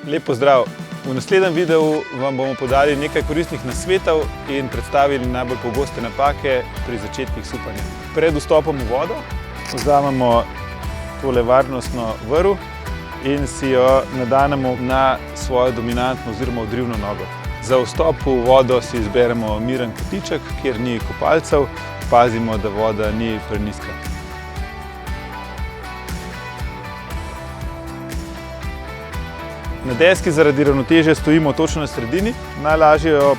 Lep pozdrav! V naslednjem videu vam bomo podali nekaj koristnih nasvetov in predstavili najbolj pogoste napake pri začetkih supanja. Pred vstopom v vodo vzamemo tole varnostno vrv in si jo nadanemo na svojo dominantno oziroma odrivno nogo. Za vstop v vodo si izberemo miren kotiček, kjer ni kopalcev, pazimo, da voda ni prenizka. Na deski zaradi ravnotežja stojimo točno na sredini. Najlažje jo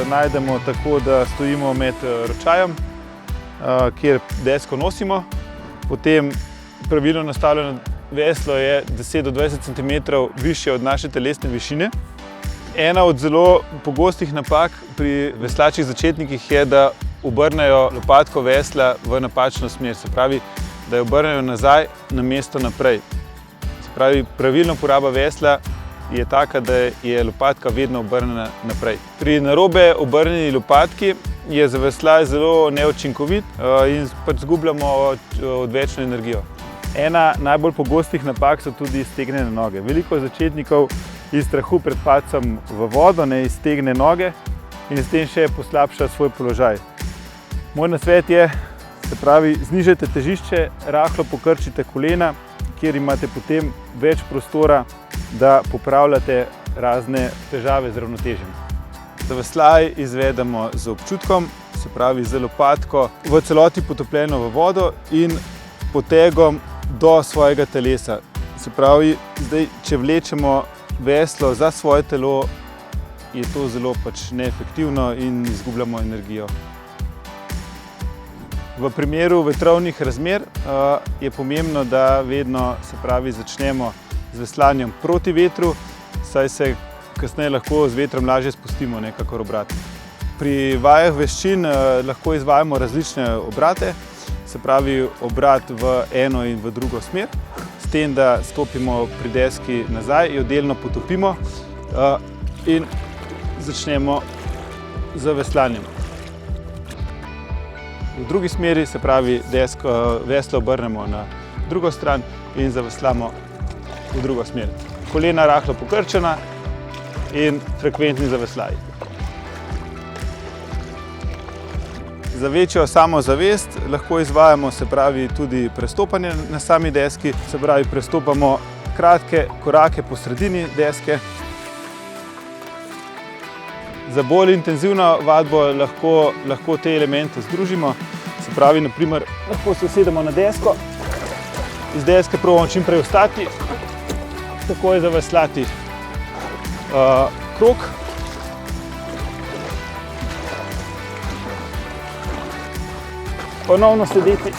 najdemo tako, da stojimo med ročajem, kjer desko nosimo. Potem pravilno nastavljeno veslo je 10 do 20 cm višje od naše telesne višine. Ena od zelo pogostih napak pri veslačih začetnikih je, da obrnejo lopatko vesla v napačno smer. Se pravi, da jo obrnejo nazaj namesto naprej. Se pravi, pravilna uporaba vesla je taka, da je lopatka vedno obrnjena naprej. Pri narobe obrnjeni lopatki je zavesljaj zelo neučinkovit in izgubljamo odvečno energijo. Ena najbolj pogostih napak so tudi iztegnjene noge. Veliko začetnikov iz strahu pred padcem v vodo ne iztegne noge in s tem še poslabša svoj položaj. Moj nasvet je, znižajte težišče, rahlo pokrčite kolena, kjer imate potem več prostora, da popravljate razne težave z ravnotežjem. Zavesljaj izvedemo z občutkom, se pravi z lopatko v celoti potopljeno v vodo in potegom do svojega telesa. Se pravi, zdaj, če vlečemo veslo za svoje telo, je to zelo neefektivno in izgubljamo energijo. V primeru vetrovnih razmer je pomembno, da vedno začnemo z veslanjem proti vetru, saj se kasneje lahko z vetrom lažje spustimo nekakor obrat. Pri vajah veščin lahko izvajamo različne obrate, se pravi obrat v eno in v drugo smer, s tem, da stopimo pri deski nazaj, jo delno potopimo in začnemo z veslanjem. V drugi smeri, se pravi, veslo obrnemo na drugo stran in zaveslamo v drugo smer. Kolena rahlo pokrčena in frekventni zavesljaj. Za večjo samozavest lahko izvajamo, se pravi, tudi prestopanje na sami deski, se pravi, prestopamo kratke korake po sredini deske. Za bolj intenzivno vadbo lahko te elemente združimo, se pravi, naprimer, lahko se usedemo na desko, iz deske probamo čim prej vstati, takoj zaveslati krog. Ponovno sedeti.